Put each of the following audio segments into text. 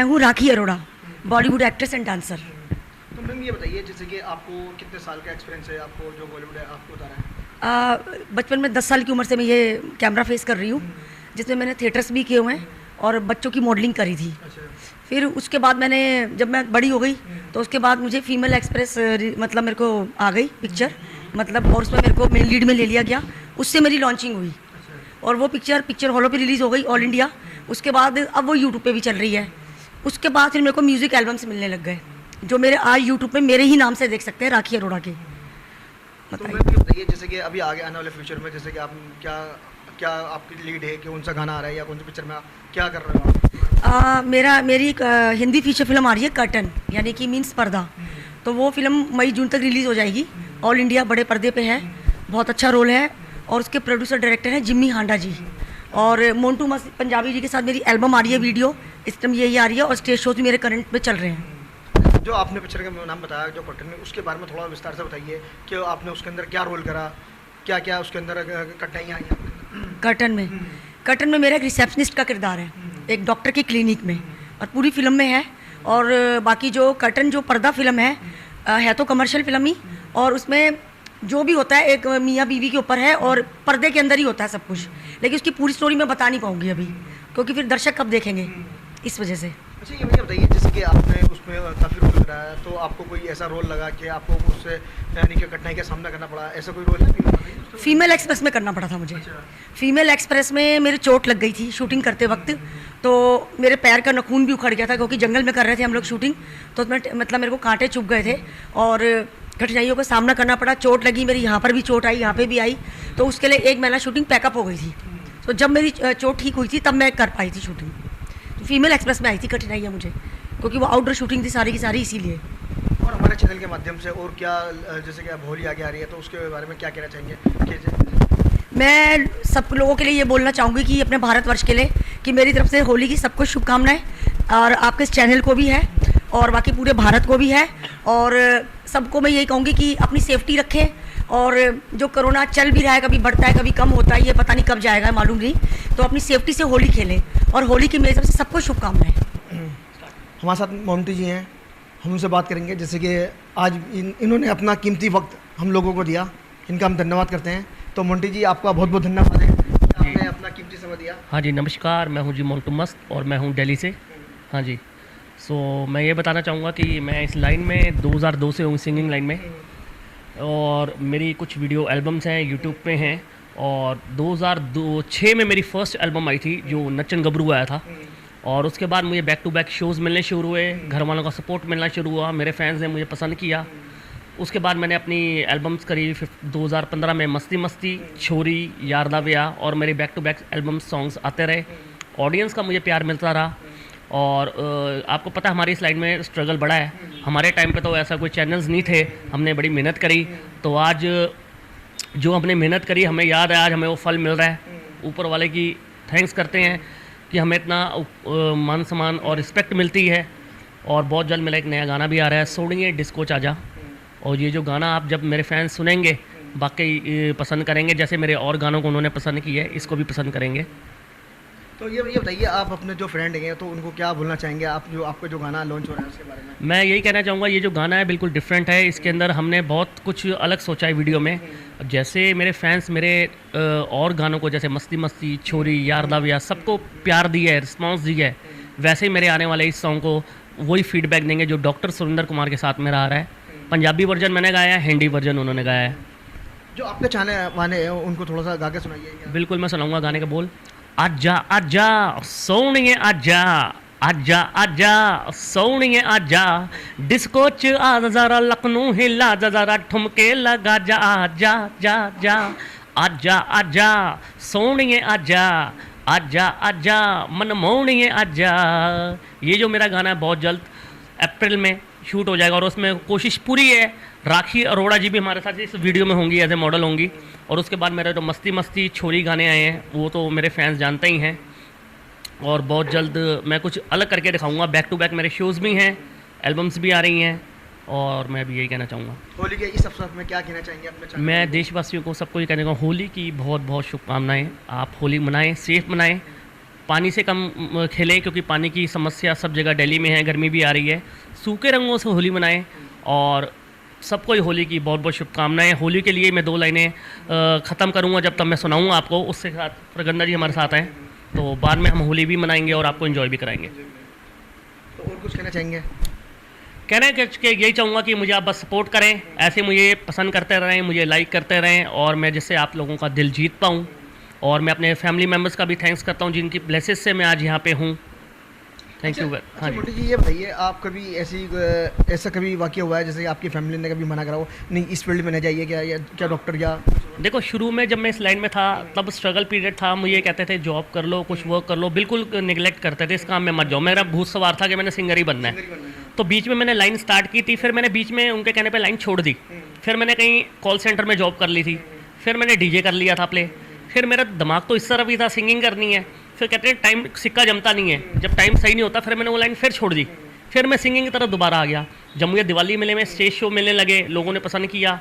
मैं हूँ Rakhi Arora, Bollywood actress and dancer. तो मैम ये बताइए, जैसे कि आपको कितने साल का एक्सपीरियंस है, आपको जो बॉलीवुड है आपको बता रहा है? बचपन में 10 साल की उम्र से मैं ये कैमरा फेस कर रही हूँ, जिसमें मैंने थिएटर्स भी किए हुए हैं और बच्चों की मॉडलिंग करी थी। अच्छा। फिर उसके बाद मैंने, जब मैं बड़ी हो गई तो उसके बाद मुझे फीमेल एक्सप्रेस मतलब मेरे को आ गई पिक्चर, मतलब, और उसमें मेरे को मेन लीड में ले लिया गया। उससे मेरी लॉन्चिंग हुई और वो पिक्चर हॉलों पे रिलीज़ हो गई ऑल इंडिया। उसके बाद अब वो यूट्यूब पे भी चल रही है। उसके बाद फिर मेरे को म्यूज़िक एल्बम्स मिलने लग गए, जो मेरे आज यूट्यूब पे मेरे ही नाम से देख सकते हैं, राखी अरोड़ा के। तो मैम ये बताइए, जैसे कि अभी आगे आने वाले फ्यूचर में, जैसे कि आप क्या क्या आपकी लीड है, कि कौन सा गाना आ रहा है या कौन सी पिक्चर में आप क्या कर रहे हो आप? मेरी एक हिंदी फीचर फिल्म आ रही है, कर्टन, यानी कि मीन्स पर्दा। तो वो फिल्म मई जून तक रिलीज़ हो जाएगी, ऑल इंडिया बड़े पर्दे पे है। बहुत अच्छा रोल है और उसके प्रोड्यूसर डायरेक्टर हैं जिम्मी हांडा जी। और मोंटू मस्त पंजाबी जी के साथ मेरी एल्बम आ रही है, वीडियो इस टाइम यही आ रही है, और स्टेज शोज भी मेरे करंट में चल रहे हैं। जो आपने पिक्चर का नाम बताया जो कर्टन में, उसके बारे में थोड़ा विस्तार से बताइए कि आपने उसके अंदर क्या रोल करा, क्या क्या उसके अंदर कठिनाइयाँ आई आपको? कर्टन में मेरा एक रिसेप्शनिस्ट का किरदार है, एक डॉक्टर की क्लिनिक में, और पूरी फिल्म में है। और बाकी जो कर्टन जो पर्दा फिल्म है तो कमर्शियल फिल्म ही, और उसमें जो भी होता है एक मियाँ बीवी के ऊपर है और पर्दे के अंदर ही होता है सब कुछ। लेकिन उसकी पूरी स्टोरी मैं बता नहीं पाऊँगी अभी, क्योंकि फिर दर्शक कब देखेंगे, इस वजह से। अच्छा, ये मुझे बताइए, जैसे कि आपने उसमें काफ़ी रोल करा है, तो आपको कोई ऐसा रोल लगा कि आपको उससे यानी कि कठिनाई का सामना करना पड़ा, ऐसा कोई रोल है? फीमेल एक्सप्रेस में करना पड़ा था मुझे। अच्छा। फीमेल एक्सप्रेस में मेरी चोट लग गई थी शूटिंग करते वक्त, तो मेरे पैर का नखून भी उखड़ गया था, क्योंकि जंगल में कर रहे थे हम लोग शूटिंग। तो उसमें मतलब मेरे को कांटे चुभ गए थे और कठिनाइयों का सामना करना पड़ा। चोट लगी मेरी, यहाँ पर भी चोट आई, यहाँ पे भी आई, तो उसके लिए 1 महीना शूटिंग पैकअप हो गई थी। तो जब मेरी चोट ठीक हुई थी तब मैं कर पाई थी शूटिंग। तो फीमेल एक्सप्रेस में आई थी कठिनाइयाँ मुझे, क्योंकि वो आउटडोर शूटिंग थी सारी की सारी, इसीलिए। और हमारे चैनल के माध्यम से और क्या, जैसे कि अब होली आगे आ रही है, तो उसके बारे में क्या कहना चाहेंगे कि? मैं सब लोगों के लिए ये बोलना चाहूँगी कि अपने भारतवर्ष के लिए, कि मेरी तरफ से होली की सबको शुभकामनाएं, और आपके इस चैनल को भी है और बाकी पूरे भारत को भी है। और सबको मैं यही कहूँगी कि अपनी सेफ्टी रखें, और जो कोरोना चल भी रहा है, कभी बढ़ता है कभी कम होता है, ये पता नहीं कब जाएगा, मालूम नहीं। तो अपनी सेफ्टी से होली खेलें, और होली की मेरी तरफ से सबको शुभकामनाएं। हमारे साथ मोंटी जी हैं, हम उनसे बात करेंगे। जैसे कि आज इन्होंने अपना कीमती वक्त हम लोगों को दिया, इनका हम धन्यवाद करते हैं। तो मोंटी जी, आपका बहुत बहुत धन्यवाद है, आपने अपना कीमती समय दिया। हाँ जी, नमस्कार, मैं हूँ जी मोंटू मस्त और मैं हूँ दिल्ली से। हाँ जी, सो मैं ये बताना चाहूँगा कि मैं इस लाइन में 2002 से हूँ, सिंगिंग लाइन में, और मेरी कुछ वीडियो एल्बम्स हैं यूट्यूब पे हैं। और 2006 में मेरी फ़र्स्ट एल्बम आई थी जो नच्चन गबरू आया था, और उसके बाद मुझे बैक टू बैक शोज़ मिलने शुरू हुए, घर वालों का सपोर्ट मिलना शुरू हुआ, मेरे फैंस ने मुझे पसंद किया। उसके बाद मैंने अपनी एल्बम्स करी 2015 में, मस्ती मस्ती, छोरी, यारदा ब्याह, और मेरे back to back album songs आते रहे। ऑडियंस का मुझे प्यार मिलता रहा। और आपको पता है हमारी इस लाइन में स्ट्रगल बड़ा है। हमारे टाइम पे तो ऐसा कोई चैनल्स नहीं थे, हमने बड़ी मेहनत करी, तो आज जो हमने मेहनत करी हमें याद है, आज हमें वो फल मिल रहा है। ऊपर वाले की थैंक्स करते हैं कि हमें इतना मान सम्मान और रिस्पेक्ट मिलती है। और बहुत जल्द मेरा एक नया गाना भी आ रहा है, सोनिए डिस्को चाचा, और ये जो गाना आप जब मेरे फैंस सुनेंगे वाकई पसंद करेंगे, जैसे मेरे और गानों को उन्होंने पसंद किया है, इसको भी पसंद करेंगे। तो ये बताइए, आप अपने जो फ्रेंड हैं तो उनको क्या बोलना चाहेंगे, आप जो आपका जो गाना लॉन्च हो रहा है उसके बारे में? मैं यही कहना चाहूँगा, ये जो गाना है बिल्कुल डिफरेंट है, इसके अंदर हमने बहुत कुछ अलग सोचा है वीडियो में। जैसे मेरे फैंस मेरे और गानों को, जैसे मस्ती मस्ती, छोरी, यारदा ब्याह, सबको प्यार दिया है, रिस्पॉन्स दिया है, वैसे ही मेरे आने वाले इस सॉन्ग को वही फीडबैक देंगे जो डॉक्टर सुरेंद्र कुमार के साथ मेरा आ रहा है। पंजाबी वर्जन मैंने गाया है, हिंदी वर्जन उन्होंने गाया है। जो आपके चाहने वाले हैं उनको थोड़ा सा गा के सुनाइए। बिल्कुल, मैं सुनाऊंगा गाने का बोल। आजा आजा सोनिए आजा, आजा आजा सोनिए आजा, डिस्को च आ जरा लखनऊ हिला जरा, ठुमके लगा जा, आजा जा जा, आजा आजा सोनिए आजा, आजा आजा मनमोहनिए आजा। ये जो मेरा गाना है बहुत जल्द अप्रैल में शूट हो जाएगा, और उसमें कोशिश पूरी है, राखी अरोड़ा जी भी हमारे साथ इस वीडियो में होंगी, एज ए मॉडल होंगी। और उसके बाद मेरे जो मस्ती मस्ती, छोरी गाने आए हैं वो तो मेरे फैंस जानते ही हैं, और बहुत जल्द मैं कुछ अलग करके दिखाऊंगा। बैक टू बैक मेरे शोज़ भी हैं, एल्बम्स भी आ रही हैं, और मैं भी यही कहना चाहूँगा। होली के इस अवसर में क्या कहना चाहेंगे अपने चैनल? मैं देशवासियों को सबको ये कहने का, होली की बहुत बहुत शुभकामनाएँ। आप होली मनाएँ, सेफ मनाएँ, पानी से कम खेलें, क्योंकि पानी की समस्या सब जगह दिल्ली में है, गर्मी भी आ रही है। सूखे रंगों से होली मनाएं और सबको होली की बहुत बहुत शुभकामनाएं। होली के लिए मैं 2 लाइनें ख़त्म करूंगा, जब तक मैं सुनाऊंगा आपको। उससे साथ प्रगन्ना जी हमारे साथ हैं, तो बाद में हम होली भी मनाएंगे और आपको एंजॉय भी कराएंगे। तो और कुछ कहना चाहेंगे? कहना है कि यही चाहूँगा कि मुझे आप बस सपोर्ट करें, ऐसे मुझे पसंद करते रहें, मुझे लाइक करते रहें, और मैं जिससे आप लोगों का दिल जीत पाऊँ। और मैं अपने फैमिली मेम्बर्स का भी थैंक्स करता हूँ, जिनकी ब्लेसेस से मैं आज यहाँ पे हूँ। Thank you. हाँ जी। मोटी जी, ये बताइए, आप कभी ऐसा कभी वाक़या हुआ है जैसे आपकी फैमिली ने कभी मना करा हो, नहीं इस फील्ड में नहीं जाइए, क्या या क्या डॉक्टर या? देखो, शुरू में जब मैं इस लाइन में था तब स्ट्रगल पीरियड था, मुझे कहते थे जॉब कर लो, कुछ वर्क कर लो, बिल्कुल निगलेक्ट करते थे, इस काम में मत जाओ। मेरा भूत सवार था कि मैंने सिंगर ही बनना है। तो बीच में मैंने लाइन स्टार्ट की थी, फिर मैंने बीच में उनके कहने पे लाइन छोड़ दी। फिर मैंने कहीं कॉल सेंटर में जॉब कर ली थी, फिर मैंने डीजे कर लिया था प्ले। फिर मेरा दिमाग तो इस तरफ ही था, सिंगिंग करनी है। फिर कहते हैं टाइम सिक्का जमता नहीं है, जब टाइम सही नहीं होता फिर मैंने वो लाइन फिर छोड़ दी। फिर मैं सिंगिंग की तरफ दोबारा आ गया। जब मुझे दिवाली मेले में स्टेज शो मिलने लगे, लोगों ने पसंद किया,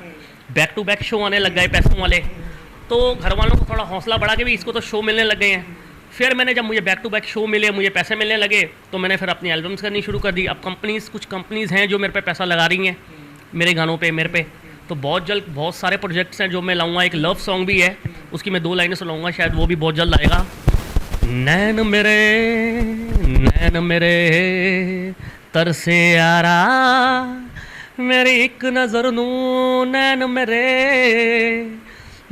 बैक टू बैक शो आने लग गए पैसों वाले, तो घर वालों को थोड़ा हौसला बढ़ा कि भाई इसको तो शो मिलने लग गए हैं। फिर मैंने जब मुझे बैक टू बैक शो मिले, मुझे पैसे मिलने लगे, तो मैंने फिर अपनी एल्बम्स करनी शुरू कर दी। अब कुछ कंपनीज़ हैं जो मेरे पे पैसा लगा रही हैं मेरे गानों पे, मेरे पे। तो बहुत जल्द बहुत सारे प्रोजेक्ट्स हैं जो मैं लाऊंगा। एक लव सॉन्ग भी है, उसकी मैं 2 लाइनें सुनाऊंगा, शायद वो भी बहुत जल्द आएगा। नैन मेरे तरसे यारा, मेरी एक नज़र नू नैन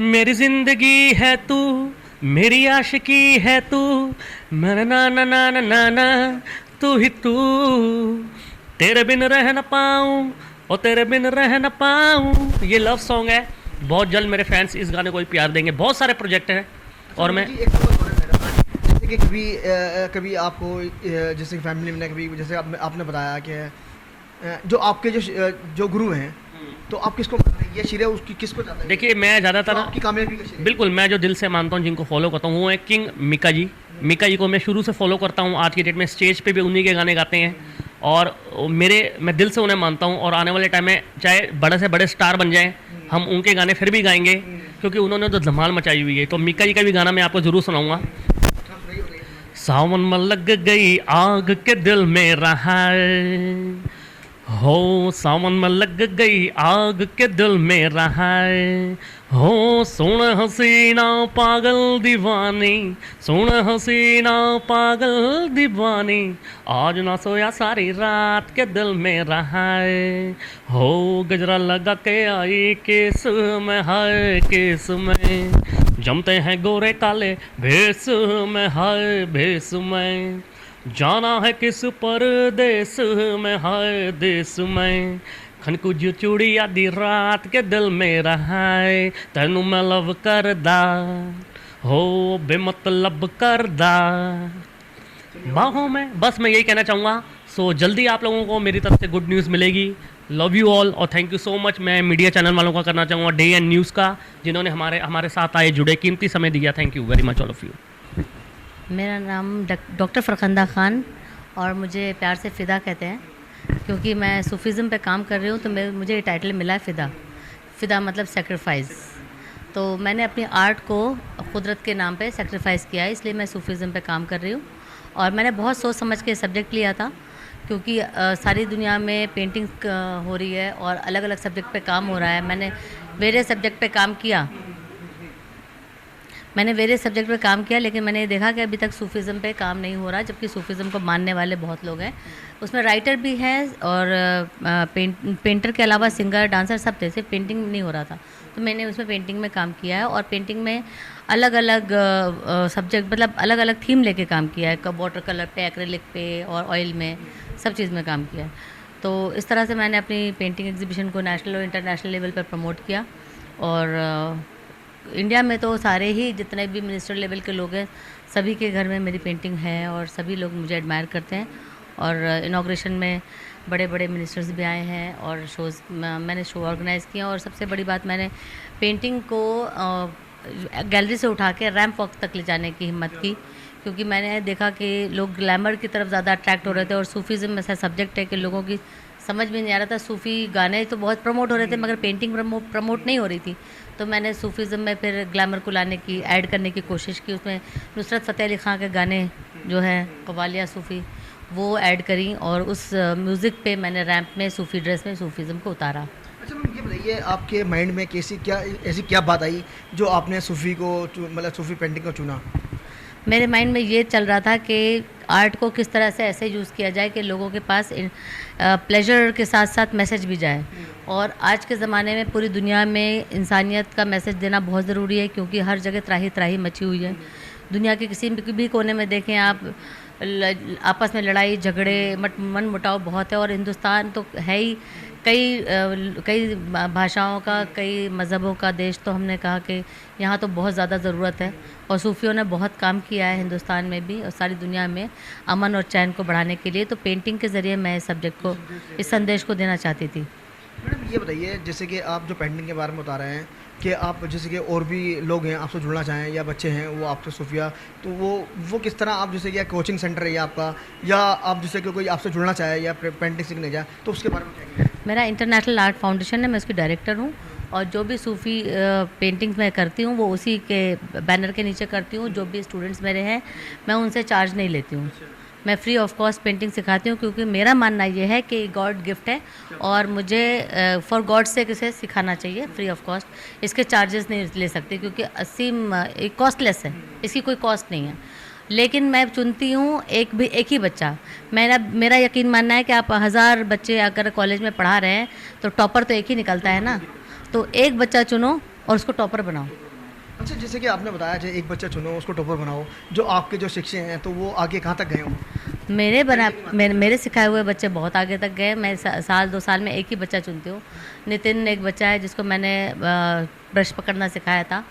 मेरी ज़िंदगी है तू, मेरी आशिकी है तू, मेरा नाना नाना नाना तू ही तू, तेरे बिन रह न पाऊँ और तेरे बिन रह न पाऊँ। ये लव सॉन्ग है। बहुत जल्द मेरे फैंस इस गाने को भी प्यार देंगे। बहुत सारे प्रोजेक्ट हैं और मैं जैसे कि कभी आपको जैसे फैमिली में कभी जैसे आपने बताया कि जो आपके जो गुरु हैं, तो आप किसको मानते हैं? ये श्रेय उसकी किसको जाता है? देखिए, मैं ज़्यादातर आपकी कामयाबी का श्रेय? बिल्कुल, मैं जो दिल से मानता हूँ, जिनको फॉलो करता हूँ, वो है किंग मिका जी। मिका जी को मैं शुरू से फॉलो करता हूँ। आज की डेट में स्टेज पे भी उन्हीं के गाने गाते हैं और मैं दिल से उन्हें मानता हूँ। और आने वाले टाइम में चाहे बड़े से बड़े स्टार बन जाएं, हम उनके गाने फिर भी गाएंगे, क्योंकि उन्होंने तो धमाल मचाई हुई है। तो मिका जी का भी गाना मैं आपको ज़रूर सुनाऊँगा। सावन में लग गई आग के दिल में रहा हो, सावन में लग गई आग के दिल में रहा हो, सुन हसीना पागल दीवानी, सुन हसीना पागल दीवानी, आज ना सोया सारी रात के दिल में रहा हो, गजरा लगा के आई केस में, हाय केस में, जमते हैं गोरे काले भेस में, हाय भेस में, जाना है किस परदेस में, हाय देश में, खनकू जो चूड़ी आधी रात के दिल में रहाए, तेनू मैं लव करदा हो बेमतलब करदा बाहों में। बस मैं यही कहना चाहूँगा। सो जल्दी आप लोगों को मेरी तरफ से गुड न्यूज़ मिलेगी। लव यू ऑल और थैंक यू सो मच। मैं मीडिया चैनल वालों का करना चाहूँगा, डे एंड न्यूज़ का, जिन्होंने हमारे साथ आए जुड़े कीमती समय दिया। Thank you very much all of you. मेरा नाम डॉक्टर फरखंदा खान और मुझे प्यार से फ़िदा कहते हैं, क्योंकि मैं सूफीज़म पे काम कर रही हूँ। तो मुझे ये टाइटल मिला है फ़िदा मतलब सेक्रीफाइस। तो मैंने अपनी आर्ट को कुदरत के नाम पे सेक्रीफाइस किया है, इसलिए मैं सूफीज़म पे काम कर रही हूँ। और मैंने बहुत सोच समझ के सब्जेक्ट लिया था, क्योंकि सारी दुनिया में पेंटिंग हो रही है और अलग अलग सब्जेक्ट पे काम हो रहा है। मैंने वेरियस सब्जेक्ट पे काम किया, लेकिन मैंने देखा कि अभी तक सूफीज़म पे काम नहीं हो रहा, जबकि सूफीज़म को मानने वाले बहुत लोग हैं। उसमें राइटर भी हैं और पेंटर के अलावा सिंगर, डांसर सब थे, सिर्फ पेंटिंग नहीं हो रहा था। तो मैंने उसमें पेंटिंग में काम किया है और पेंटिंग में अलग अलग सब्जेक्ट मतलब अलग अलग थीम लेके काम किया है। वाटर कलर पे, एक्रेलिक पे और ऑयल में, सब चीज़ में काम किया है। तो इस तरह से मैंने अपनी पेंटिंग एग्जीबिशन को नेशनल और इंटरनेशनल लेवल पर प्रमोट किया। और इंडिया में तो सारे ही जितने भी मिनिस्टर लेवल के लोग हैं, सभी के घर में मेरी पेंटिंग है और सभी लोग मुझे एडमायर करते हैं। और इनाग्रेशन में बड़े बड़े मिनिस्टर्स भी आए हैं और मैंने शो ऑर्गेनाइज़ किया। और सबसे बड़ी बात, मैंने पेंटिंग को गैलरी से उठा के रैंप वॉक तक ले जाने की हिम्मत की, क्योंकि मैंने देखा कि लोग ग्लैमर की तरफ ज़्यादा अट्रैक्ट हो रहे थे। और सूफीज़म ऐसा सब्जेक्ट है कि लोगों की समझ में नहीं आ रहा था। सूफ़ी गाने तो बहुत प्रमोट हो रहे थे, मगर पेंटिंग प्रमोट नहीं हो रही थी। तो मैंने सूफीज़म में फिर ग्लैमर को लाने की, ऐड करने की कोशिश की। उसमें नुसरत फ़तेह अली ख़ान के गाने जो हैं कव्वालियाँ सूफ़ी, वो ऐड करी और उस म्यूज़िक पे मैंने रैंप में सूफ़ी ड्रेस में सूफीज़म को उतारा। अच्छा मैम, ये बताइए आपके माइंड में कैसी क्या ऐसी क्या बात आई जो आपने सूफ़ी को मतलब सूफ़ी पेंटिंग को चुना? मेरे माइंड में ये चल रहा था कि आर्ट को किस तरह से ऐसे यूज़ किया जाए कि लोगों के पास प्लेजर के साथ साथ मैसेज भी जाए। और आज के ज़माने में पूरी दुनिया में इंसानियत का मैसेज देना बहुत ज़रूरी है, क्योंकि हर जगह त्राही त्राही मची हुई है। दुनिया के किसी भी कोने में देखें आप, आपस में लड़ाई झगड़े मन मुटाव बहुत है। और हिंदुस्तान तो है ही कई भाषाओं का, कई मज़हबों का देश, तो हमने कहा कि यहाँ तो बहुत ज़्यादा ज़रूरत है। और सूफ़ियों ने बहुत काम किया है हिंदुस्तान में भी और सारी दुनिया में अमन और चैन को बढ़ाने के लिए। तो पेंटिंग के ज़रिए मैं इस सब्जेक्ट को, इस संदेश को देना चाहती थी। मैडम ये बताइए, जैसे कि आप जो पेंटिंग के बारे में बता रहे हैं कि आप जैसे कि और भी लोग हैं आपसे जुड़ना चाहें या बच्चे हैं वो आपसे सूफिया, तो वो किस तरह आप जैसे कि कोचिंग सेंटर है या आपका, या आप जैसे कि कोई आपसे जुड़ना चाहे या पेंटिंग सीखने जाए, तो उसके बारे में क्या कहेंगे? मेरा इंटरनेशनल आर्ट फाउंडेशन है, मैं उसकी डायरेक्टर हूँ। और जो भी सूफ़ी पेंटिंग्स मैं करती हूँ वो उसी के बैनर के नीचे करती हूँ। जो भी स्टूडेंट्स मेरे हैं मैं उनसे चार्ज नहीं लेती हूँ। मैं फ्री ऑफ कॉस्ट पेंटिंग सिखाती हूँ, क्योंकि मेरा मानना ये है कि गॉड गिफ्ट है और मुझे फॉर गॉड से इसे सिखाना चाहिए फ्री ऑफ कॉस्ट। इसके चार्जेस नहीं ले सकते, क्योंकि असीम कॉस्टलेस है, इसकी कोई कॉस्ट नहीं है। लेकिन मैं चुनती हूँ एक ही बच्चा। मेरा यकीन मानना है कि आप 1000 बच्चे अगर कॉलेज में पढ़ा रहे हैं तो टॉपर तो एक ही निकलता है ना। तो एक बच्चा चुनो और उसको टॉपर बनाओ। अच्छा, जैसे कि आपने बताया कि एक बच्चा चुनो उसको टॉपर बनाओ, जो आपके जो शिक्षक हैं तो वो आगे कहाँ तक गए हो? मेरे सिखाए हुए बच्चे बहुत आगे तक गए। मैं साल 2 साल में एक ही बच्चा चुनती हूँ। नितिन एक बच्चा है जिसको मैंने ब्रश पकड़ना सिखाया था,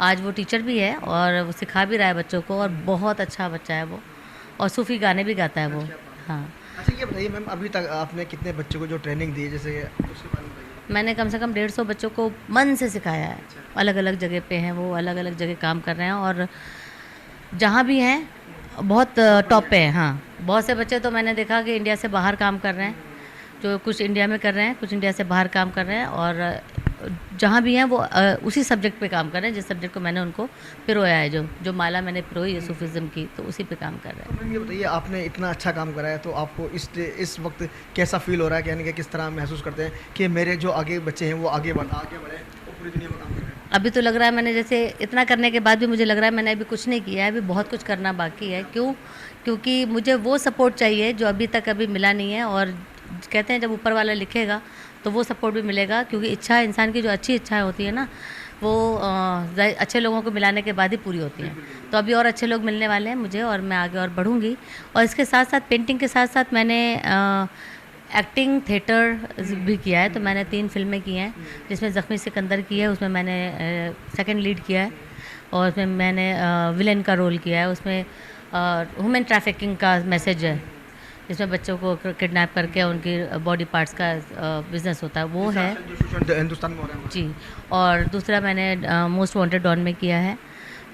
आज वो टीचर भी है और वो सिखा भी रहा है बच्चों को, और बहुत अच्छा बच्चा है वो, और सूफ़ी गाने भी गाता है वो। हाँ। अच्छा ये बताइए मैम, अभी तक आपने कितने बच्चों को जो ट्रेनिंग दी है, जैसे उसके बारे में बताइए। मैंने कम से कम 150 बच्चों को मन से सिखाया है। अलग अलग जगह पे हैं वो, अलग अलग जगह काम कर रहे हैं, और जहाँ भी हैं बहुत टॉप पे हैं। हाँ, बहुत से बच्चे तो मैंने देखा कि इंडिया से बाहर काम कर रहे हैं, जो कुछ इंडिया में कर रहे हैं, कुछ इंडिया से बाहर काम कर रहे हैं, और जहाँ भी हैं वो उसी सब्जेक्ट पे काम कर रहे हैं जिस सब्जेक्ट को मैंने उनको पिरोया है। जो माला मैंने पिरोई है सूफीज़म की, तो उसी पे काम कर रहे हैं। मैम ये बताइए, आपने इतना अच्छा काम करा है तो आपको इस वक्त कैसा फील हो रहा है, यानी कि किस तरह महसूस करते हैं कि मेरे जो आगे बच्चे हैं वो आगे बढ़े और पूरी दुनिया में काम कर रहे हैं? अभी तो लग रहा है मैंने, जैसे इतना करने के बाद भी मुझे लग रहा है मैंने अभी कुछ नहीं किया है, अभी बहुत कुछ करना बाकी है। क्यों? क्योंकि मुझे वो सपोर्ट चाहिए जो अभी तक मिला नहीं है। और कहते हैं जब ऊपर वाला लिखेगा तो वो सपोर्ट भी मिलेगा, क्योंकि इच्छा, इंसान की जो अच्छी इच्छाएं होती है ना, वो अच्छे लोगों को मिलाने के बाद ही पूरी होती हैं। तो अभी और अच्छे लोग मिलने वाले हैं मुझे, और मैं आगे और बढ़ूँगी। और इसके साथ साथ पेंटिंग के साथ साथ मैंने एक्टिंग, थिएटर भी किया है। तो मैंने 3 फिल्में की हैं, जिसमें ज़ख्मी सिकंदर की है, उसमें मैंने सेकंड लीड किया है, और उसमें मैंने विलेन का रोल किया है। उसमें ह्यूमन ट्रैफिकिंग का मैसेज है, जिसमें बच्चों को किडनैप करके उनकी बॉडी पार्ट्स का बिज़नेस होता है, वो है हिंदुस्तान में हो रहा है जी। और दूसरा मैंने मोस्ट वांटेड डॉन में किया है,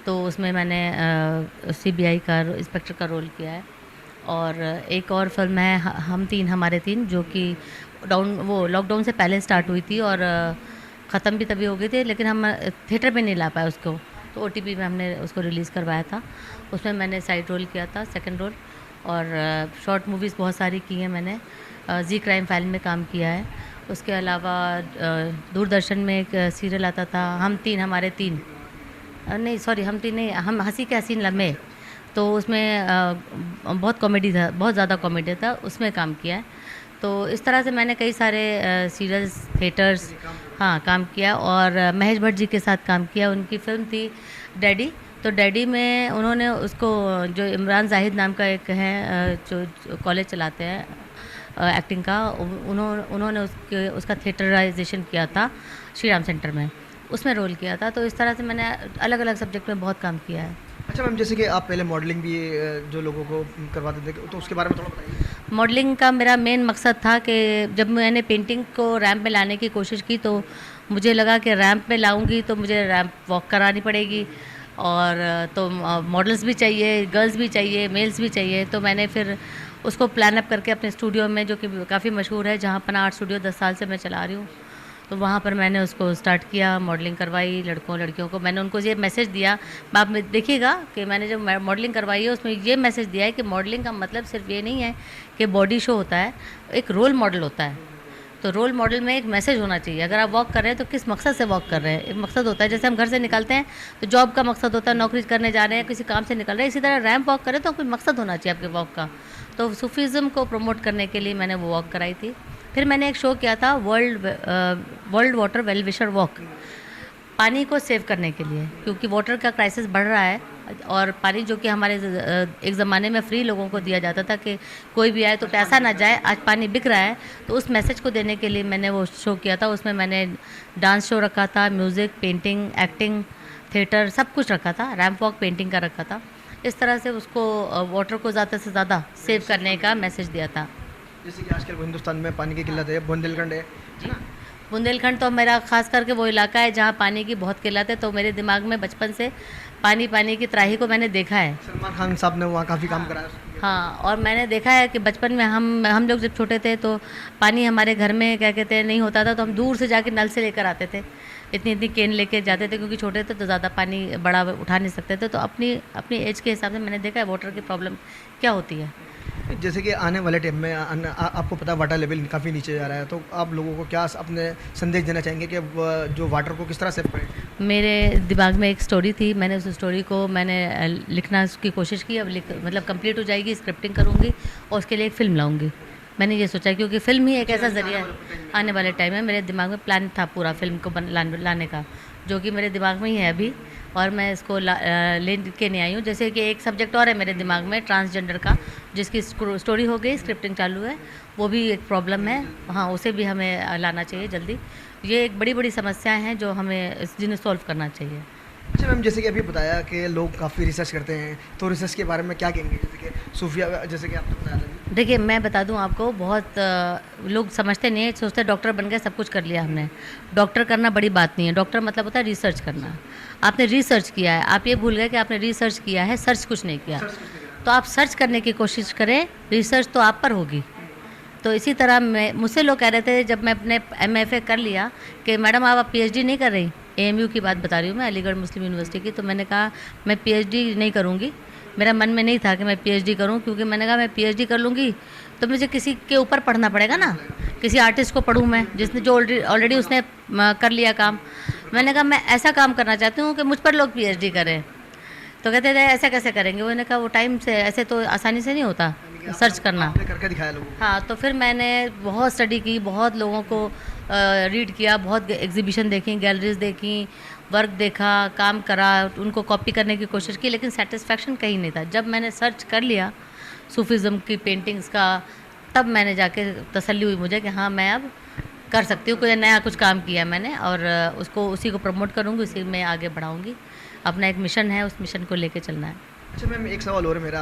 तो उसमें मैंने CBI का इंस्पेक्टर का रोल किया है। और एक और फिल्म है हम तीन हमारे तीन, जो कि लॉकडाउन से पहले स्टार्ट हुई थी और ख़त्म भी तभी हो गई थी, लेकिन हम थिएटर पे नहीं ला पाए उसको, तो OTP में हमने उसको रिलीज़ करवाया था। उसमें मैंने साइड रोल किया था, सेकंड रोल। और शॉर्ट मूवीज़ बहुत सारी की हैं मैंने। जी क्राइम फाइल में काम किया है। उसके अलावा दूरदर्शन में एक सीरियल आता था हम तीन हमारे तीन, नहीं सॉरी हम तीन नहीं, हम हंसी के हसीन लम्हे, तो उसमें बहुत कॉमेडी था, बहुत ज़्यादा कॉमेडी था, उसमें काम किया है। तो इस तरह से मैंने कई सारे सीरियल्स, थिएटर्स, हाँ काम किया। और महेश भट्ट जी के साथ काम किया। उनकी फिल्म थी डैडी, तो डैडी में उन्होंने उसको, जो इमरान जाहिद नाम का एक है जो कॉलेज चलाते हैं एक्टिंग का, उन्होंने उसका थिएटराइजेशन किया था श्री राम सेंटर में, उसमें रोल किया था। तो इस तरह से मैंने अलग अलग सब्जेक्ट में बहुत काम किया है। अच्छा मैम, जैसे कि आप पहले मॉडलिंग भी जो लोगों को करवाते थे, तो उसके बारे में थोड़ा बताइए। मॉडलिंग का मेरा मेन मकसद था कि जब मैंने पेंटिंग को रैंप में लाने की कोशिश की, तो मुझे लगा कि रैंप में लाऊंगी तो मुझे रैंप वॉक करानी पड़ेगी, और तो मॉडल्स भी चाहिए, गर्ल्स भी चाहिए, मेल्स भी चाहिए। तो मैंने फिर उसको प्लान अप करके अपने स्टूडियो में, जो कि काफ़ी मशहूर है, जहाँ पना आर्ट स्टूडियो 10 साल से मैं चला रही हूँ, तो वहाँ पर मैंने उसको स्टार्ट किया, मॉडलिंग करवाई लड़कों लड़कियों को। मैंने उनको ये मैसेज दिया, आप में देखिएगा कि मैंने जब मॉडलिंग करवाई है उसमें ये मैसेज दिया है कि मॉडलिंग का मतलब सिर्फ ये नहीं है कि बॉडी शो होता है, एक रोल मॉडल होता है। तो रोल मॉडल में एक मैसेज होना चाहिए। अगर आप वॉक कर रहे हैं तो किस मकसद से वॉक कर रहे हैं, एक मकसद होता है। जैसे हम घर से निकलते हैं तो जॉब का मकसद होता है, नौकरी करने जा रहे हैं, किसी काम से निकल रहे हैं, इसी तरह रैंप वॉक करें तो कोई मकसद होना चाहिए आपके वॉक का। तो सूफीज़म को प्रमोट करने के लिए मैंने वो वॉक कराई थी। फिर मैंने एक शो किया था world water well wisher walk, पानी को सेव करने के लिए, क्योंकि वाटर का क्राइसिस बढ़ रहा है और पानी जो कि हमारे एक ज़माने में फ्री लोगों को दिया जाता था कि कोई भी आए तो प्यासा ना जाए, आज पानी बिक रहा है। तो उस मैसेज को देने के लिए मैंने वो शो किया था। उसमें मैंने डांस शो रखा था, म्यूज़िक, पेंटिंग, एक्टिंग, थिएटर, सब कुछ रखा था, रैंप वॉक पेंटिंग का रखा था। इस तरह से उसको वाटर को ज़्यादा से ज़्यादा सेव करने का मैसेज दिया था। जैसे कि आजकल हिंदुस्तान में पानी की किल्लत है, बुंदेलखंड है ना? बुंदेलखंड तो मेरा खास करके वो इलाका है जहाँ पानी की बहुत किल्लत है। तो मेरे दिमाग में बचपन से पानी की त्राही को मैंने देखा है। सलमान खान साहब ने वहाँ काफ़ी काम कराया। हाँ, और मैंने देखा है कि बचपन में हम लोग जब छोटे थे तो पानी हमारे घर में क्या कहते हैं नहीं होता था, तो हम दूर से जाके नल से लेकर आते थे, इतनी केन लेके जाते थे, क्योंकि छोटे थे तो ज़्यादा पानी बड़ा उठा नहीं सकते थे। तो अपनी एज के हिसाब से मैंने देखा है वाटर की प्रॉब्लम क्या होती है। जैसे कि आने वाले टाइम में आपको पता है वाटर लेवल काफ़ी नीचे जा रहा है, तो आप लोगों को क्या अपने संदेश देना चाहेंगे कि जो वाटर को किस तरह सेव करें? मेरे दिमाग में एक स्टोरी थी, मैंने उस स्टोरी को लिखना की कोशिश की। अब मतलब कंप्लीट हो जाएगी, स्क्रिप्टिंग करूँगी और उसके लिए एक फ़िल्म लाऊंगी। मैंने ये सोचा क्योंकि फ़िल्म ही एक ऐसा ज़रिया है, आने वाले टाइम में मेरे दिमाग में प्लान था पूरा फ़िल्म को लाने का, जो कि मेरे दिमाग में ही है अभी, और मैं इसको ले के नहीं आई हूँ। जैसे कि एक सब्जेक्ट और है मेरे दिमाग में ट्रांसजेंडर का, जिसकी स्टोरी हो गई, स्क्रिप्टिंग चालू है, वो भी एक प्रॉब्लम है। हाँ, उसे भी हमें लाना चाहिए जल्दी। ये एक बड़ी समस्याएं हैं जो हमें जिन्हें सॉल्व करना चाहिए। अच्छा मैम, जैसे कि अभी बताया कि लोग काफ़ी रिसर्च करते हैं, तो रिसर्च के बारे में क्या कहेंगे? जैसे कि सूफिया, जैसे कि आपने बताया था। देखिए, मैं बता दूं आपको, बहुत लोग समझते नहीं है, सोचते डॉक्टर बन गए सब कुछ कर लिया हमने। डॉक्टर करना बड़ी बात नहीं है। डॉक्टर मतलब होता है रिसर्च करना। आपने रिसर्च किया है, आप ये भूल गए कि आपने रिसर्च किया है, सर्च कुछ नहीं किया। तो आप सर्च करने की कोशिश करें, रिसर्च तो आप पर होगी। तो इसी तरह मुझसे लोग कह रहे थे जब मैं अपने MFA कर लिया कि मैडम आप PhD नहीं कर रही, AMU की बात बता रही हूँ मैं, अलीगढ़ मुस्लिम यूनिवर्सिटी की। तो मैंने कहा मैं PhD नहीं करूँगी। मेरा मन में नहीं था कि मैं PhD करूँ, क्योंकि मैंने कहा मैं PhD कर लूँगी तो मुझे किसी के ऊपर पढ़ना पड़ेगा ना, किसी आर्टिस्ट को पढ़ूँ मैं, जिसने जो ऑलरेडी उसने कर लिया काम। मैंने कहा मैं ऐसा काम करना चाहती हूँ कि मुझ पर लोग PhD करें। तो कहते थे ऐसा कैसे करेंगे? मैंने कहा वो टाइम से ऐसे तो आसानी से नहीं होता सर्च करना। आपने करके दिखाया लोगों को। हाँ, तो फिर मैंने बहुत स्टडी की, बहुत लोगों को रीड किया, बहुत एग्जीबिशन देखी, गैलरीज देखी, वर्क देखा, काम करा, उनको कॉपी करने की कोशिश की, लेकिन सेटिस्फेक्शन कहीं नहीं था। जब मैंने सर्च कर लिया सूफीज़म की पेंटिंग्स का, तब मैंने जाके तसल्ली हुई मुझे कि हाँ मैं अब कर सकती हूँ, कोई नया कुछ काम किया मैंने, और उसको उसी को प्रमोट करूँगी, उसी में आगे बढ़ाऊँगी। अपना एक मिशन है, उस मिशन को लेके चलना है। अच्छा मैम, एक सवाल और है मेरा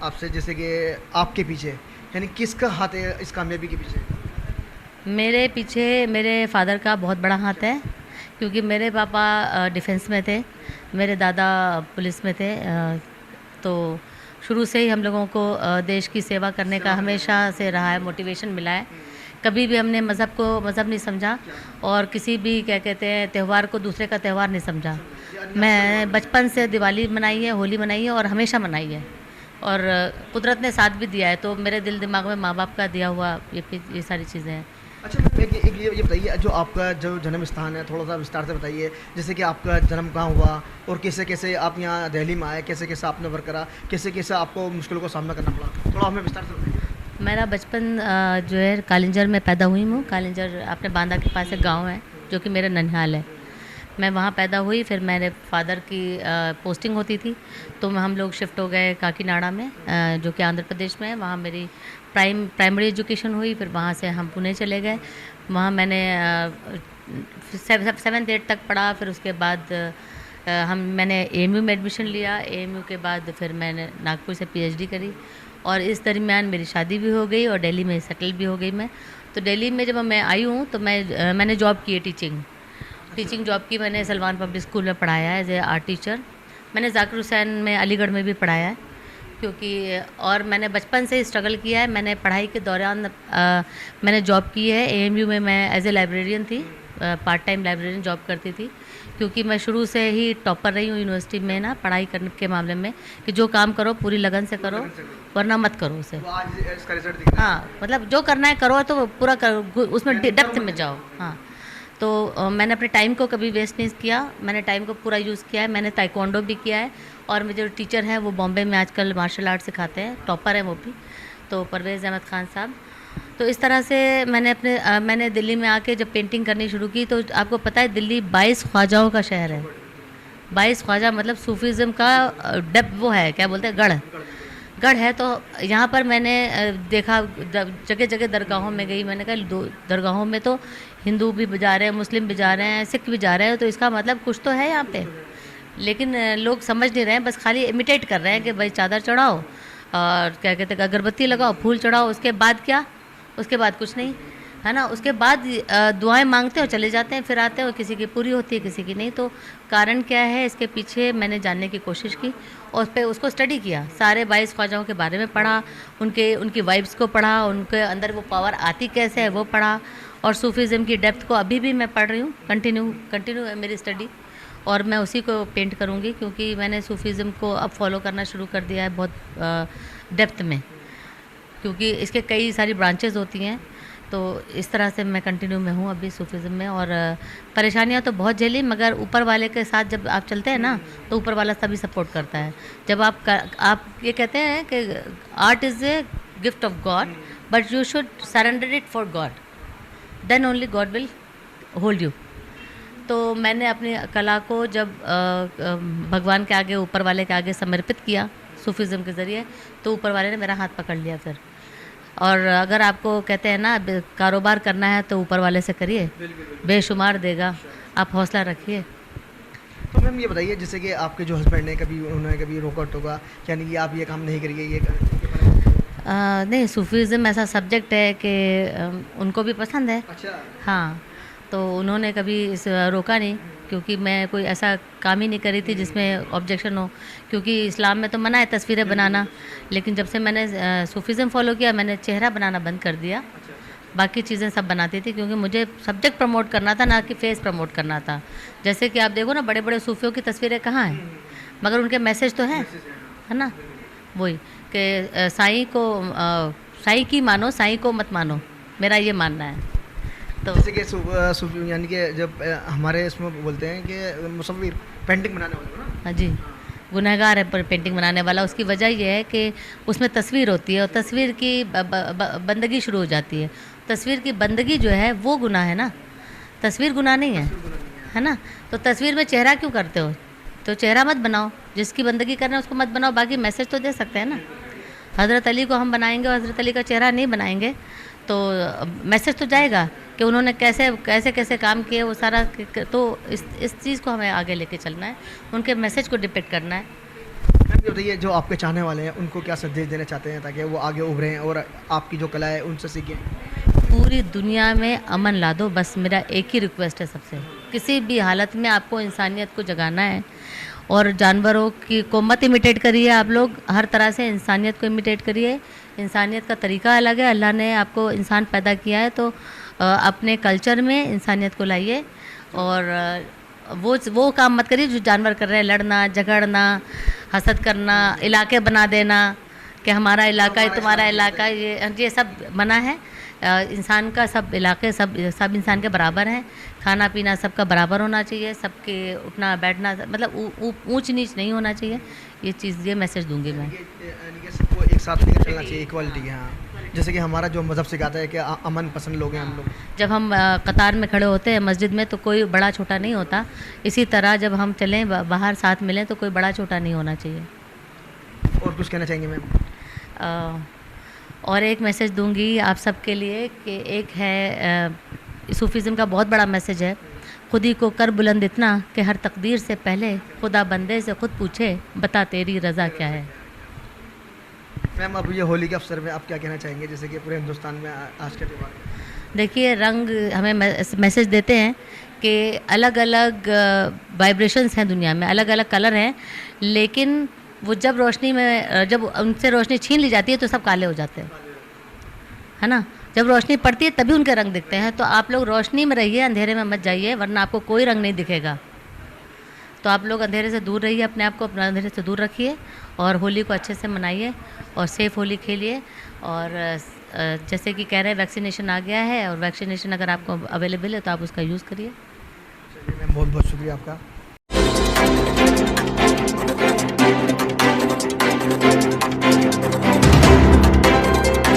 आपसे, जैसे कि आपके पीछे यानी किसका हाथ है इस कामयाबी के पीछे? मेरे पीछे मेरे फादर का बहुत बड़ा हाथ है, क्योंकि मेरे पापा डिफेंस में थे, मेरे दादा पुलिस में थे। तो शुरू से ही हम लोगों को देश की सेवा करने का हमेशा से रहा है, मोटिवेशन मिला है। कभी भी हमने मज़हब को मज़हब नहीं समझा, और किसी भी क्या कहते हैं त्यौहार को दूसरे का त्यौहार नहीं समझा। मैं बचपन से दिवाली मनाई है, होली मनाई है, और हमेशा मनाई है, और कुदरत ने साथ भी दिया है। तो मेरे दिल दिमाग में माँ बाप का दिया हुआ ये सारी चीज़ें हैं। अच्छा मैम, एक ये बताइए, जो आपका जो जन्म स्थान है थोड़ा सा विस्तार से बताइए। जैसे कि आपका जन्म कहाँ हुआ, और कैसे कैसे आप यहाँ दिल्ली में आए, कैसे कैसे आपने वर्क करा, कैसे कैसे आपको मुश्किलों का सामना करना पड़ा, थोड़ा हमें विस्तार से बताइए। मेरा बचपन जो है कालिंजर में पैदा हुई हूँ। कालिंजर अपने बांदा के पास एक गांव है जो कि मेरा ननिहाल है। मैं वहाँ पैदा हुई, फिर मेरे फादर की पोस्टिंग होती थी, तो हम लोग शिफ्ट हो गए काकीनाडा में, जो कि आंध्र प्रदेश में है। वहाँ मेरी प्राइमरी एजुकेशन हुई, फिर वहाँ से हम पुणे चले गए। वहाँ मैंने 7th-8 तक पढ़ा। फिर उसके बाद मैंने AMU में एडमिशन लिया। AMU के बाद फिर मैंने नागपुर से PhD करी, और इस दरमियान मेरी शादी भी हो गई और दिल्ली में सेटल भी हो गई मैं। तो दिल्ली में जब मैं आई हूँ तो मैंने जॉब की है, टीचिंग जॉब की। मैंने सलमान पब्लिक स्कूल में पढ़ाया है एज ए आर्ट टीचर। मैंने जाकिर हुसैन में अलीगढ़ में भी पढ़ाया है, क्योंकि और मैंने बचपन से ही स्ट्रगल किया है। मैंने पढ़ाई के दौरान मैंने जॉब की है। AMU में मैं एज ए लाइब्रेरियन थी, पार्ट टाइम लाइब्रेरियन जॉब करती थी, क्योंकि मैं शुरू से ही टॉपर रही हूँ यूनिवर्सिटी में ना पढ़ाई करने के मामले में, कि जो काम करो पूरी लगन से करो वरना मत करो उसे। तो आज इसका रिजल्ट दिख रहा है। हाँ, मतलब जो करना है करो तो पूरा करो, उसमें डेप्थ में जाओ। हाँ, तो मैंने अपने टाइम को कभी वेस्ट नहीं किया, मैंने टाइम को पूरा यूज़ किया है। मैंने ताइक्वांडो भी किया है, और मेरे जो टीचर हैं वो बॉम्बे में आजकल मार्शल आर्ट सिखाते हैं, टॉपर हैं वो भी, तो परवेज़ अहमद ख़ान साहब। तो इस तरह से मैंने दिल्ली में आके जब पेंटिंग करनी शुरू की, तो आपको पता है दिल्ली 22 ख्वाजाओं का शहर है। 22 ख्वाजा मतलब सूफीज़म का वो है, क्या बोलते हैं, गढ़ है। तो यहाँ पर मैंने देखा, जगह जगह दरगाहों में गई, मैंने कहा दरगाहों में तो हिंदू भी जा रहे हैं, मुस्लिम भी जा रहे हैं, सिख भी जा रहे हैं, तो इसका मतलब कुछ तो है यहाँ पे। लेकिन लोग समझ नहीं रहे हैं, बस खाली इमिटेट कर रहे हैं कि भाई चादर चढ़ाओ और क्या कहते हैं अगरबत्ती लगाओ, फूल चढ़ाओ, उसके बाद क्या, उसके बाद कुछ नहीं, है ना। उसके बाद दुआएं मांगते हो, चले जाते हैं, फिर आते हो, किसी की पूरी होती है, किसी की नहीं। तो कारण क्या है इसके पीछे, मैंने जानने की कोशिश की और उस पर उसको स्टडी किया, सारे 22 ख्वाजाओं के बारे में पढ़ा, उनकी वाइब्स को पढ़ा, उनके अंदर वो पावर आती कैसे है वो पढ़ा, और सूफीज़म की डेप्थ को अभी भी मैं पढ़ रही हूँ, कंटिन्यू है मेरी स्टडी, और मैं उसी को पेंट करूँगी, क्योंकि मैंने सूफीज़म को अब फॉलो करना शुरू कर दिया है बहुत डेप्थ में, क्योंकि इसके कई सारी ब्रांचेज़ होती हैं। तो इस तरह से मैं कंटिन्यू में हूँ अभी सूफीज़म में, और परेशानियाँ तो बहुत झेली, मगर ऊपर वाले के साथ जब आप चलते हैं ना, तो ऊपर वाला तभी सपोर्ट करता है। जब आप ये कहते हैं कि art is a gift of God, but you should surrender it for God, then only God will hold you. तो मैंने अपनी कला को जब भगवान के आगे, ऊपर वाले के आगे समर्पित किया सूफीज़म के ज़रिए, तो ऊपर वाले ने मेरा हाथ पकड़ लिया फिर। और अगर आपको कहते हैं ना कारोबार करना है तो ऊपर वाले से करिए, बेशुमार देगा, आप हौसला रखिए। तो मैम ये बताइए, जैसे कि आपके जो हस्बैंड हैं, उन्होंने कभी रोका टोका, यानी कि आप ये काम नहीं करिए, ये नहीं, सूफीज़म ऐसा सब्जेक्ट है कि उनको भी पसंद है। अच्छा। हाँ, तो उन्होंने कभी रोका नहीं, क्योंकि मैं कोई ऐसा काम ही नहीं करी थी जिसमें ऑब्जेक्शन हो, क्योंकि इस्लाम में तो मना है तस्वीरें बनाना, लेकिन जब से मैंने सूफीज़म फॉलो किया, मैंने चेहरा बनाना बंद कर दिया, बाकी चीज़ें सब बनाती थी, क्योंकि मुझे सब्जेक्ट प्रमोट करना था, ना कि फेस प्रमोट करना था। जैसे कि आप देखो ना, बड़े बड़े सूफियों की तस्वीरें कहाँ हैं, मगर उनके मैसेज तो हैं, है ना। वही कि साईं की मानो, साईं को मत मानो, मेरा ये मानना है। तो जैसे कि यानी कि जब हमारे इसमें बोलते हैं कि मुसव्विर, पेंटिंग बनाने वाले को ना, हाँ जी, गुनहगार है पेंटिंग बनाने वाला। उसकी वजह यह है कि उसमें तस्वीर होती है, और तस्वीर की बंदगी शुरू हो जाती है। तस्वीर की बंदगी जो है वो गुनाह है ना, तस्वीर गुनाह नहीं है ना। तो तस्वीर में चेहरा क्यों करते हो, तो चेहरा मत बनाओ, जिसकी बंदगी करना है उसको मत बनाओ, बाकी मैसेज तो दे सकते हैं ना। हज़रत अली को हम बनाएंगे और हज़रत अली का चेहरा नहीं बनाएंगे, तो मैसेज तो जाएगा कि उन्होंने कैसे काम किए, वो सारा। तो इस चीज़ को हमें आगे लेके चलना है, उनके मैसेज को डिपेक्ट करना है। मैम ये बताइए, जो आपके चाहने वाले हैं उनको क्या संदेश देना चाहते हैं, ताकि वो आगे उभरें और आपकी जो कला है उनसे सीखें? पूरी दुनिया में अमन ला दो, बस मेरा एक ही रिक्वेस्ट है सबसे। किसी भी हालत में आपको इंसानियत को जगाना है, और जानवरों को मत इमिटेट करिए, आप लोग हर तरह से इंसानियत को इमिटेट करिए। इंसानियत का तरीका अलग है, अल्लाह ने आपको इंसान पैदा किया है, तो अपने कल्चर में इंसानियत को लाइए, और वो काम मत करिए जो जानवर कर रहे हैं, लड़ना, झगड़ना, हसद करना, इलाके बना देना कि हमारा इलाका है, तुम्हारा इलाका है, ये सब मना है। इंसान का सब इलाके सब इंसान के बराबर हैं, खाना पीना सबका बराबर होना चाहिए, सबके उठना बैठना मतलब ऊंच नीच नहीं होना चाहिए। ये मैसेज दूंगी मैं। यानी कि सबको एक साथ लेकर चलना चाहिए, इक्वालिटी के। हाँ, जैसे कि हमारा जो मज़हब सिखाता है कि अमन पसंद लोग हैं हम लोग। जब हम कतार में खड़े होते हैं मस्जिद में, तो कोई बड़ा छोटा नहीं होता। इसी तरह जब हम चलें बाहर साथ मिलें, तो कोई बड़ा छोटा नहीं होना चाहिए। और कुछ कहना चाहेंगे मैम? और एक मैसेज दूंगी आप सबके लिए कि एक है, सूफीज़म का बहुत बड़ा मैसेज है, खुद ही को कर बुलंद इतना कि हर तकदीर से पहले खुदा बंदे से खुद पूछे, बता तेरी रज़ा क्या है। मैम अब ये होली के अवसर में आप क्या कहना चाहेंगे, जैसे कि पूरे हिंदुस्तान में आज के त्यौहार? देखिए, रंग हमें मैसेज देते हैं कि अलग अलग वाइब्रेशंस हैं दुनिया में, अलग अलग कलर हैं, लेकिन वो जब उनसे रोशनी छीन ली जाती है तो सब काले हो जाते हैं, है ना। जब रोशनी पड़ती है तभी उनके रंग दिखते हैं। तो आप लोग रोशनी में रहिए, अंधेरे में मत जाइए, वरना आपको कोई रंग नहीं दिखेगा। तो आप लोग अंधेरे से दूर रहिए, अपने आप को अपना अंधेरे से दूर रखिए और होली को अच्छे से मनाइए और सेफ़ होली खेलिए। और जैसे कि कह रहे हैं वैक्सीनेशन आ गया है, और वैक्सीनेशन अगर आपको अवेलेबल है तो आप उसका यूज़ करिए। चलिए मैम, बहुत बहुत शुक्रिया आपका।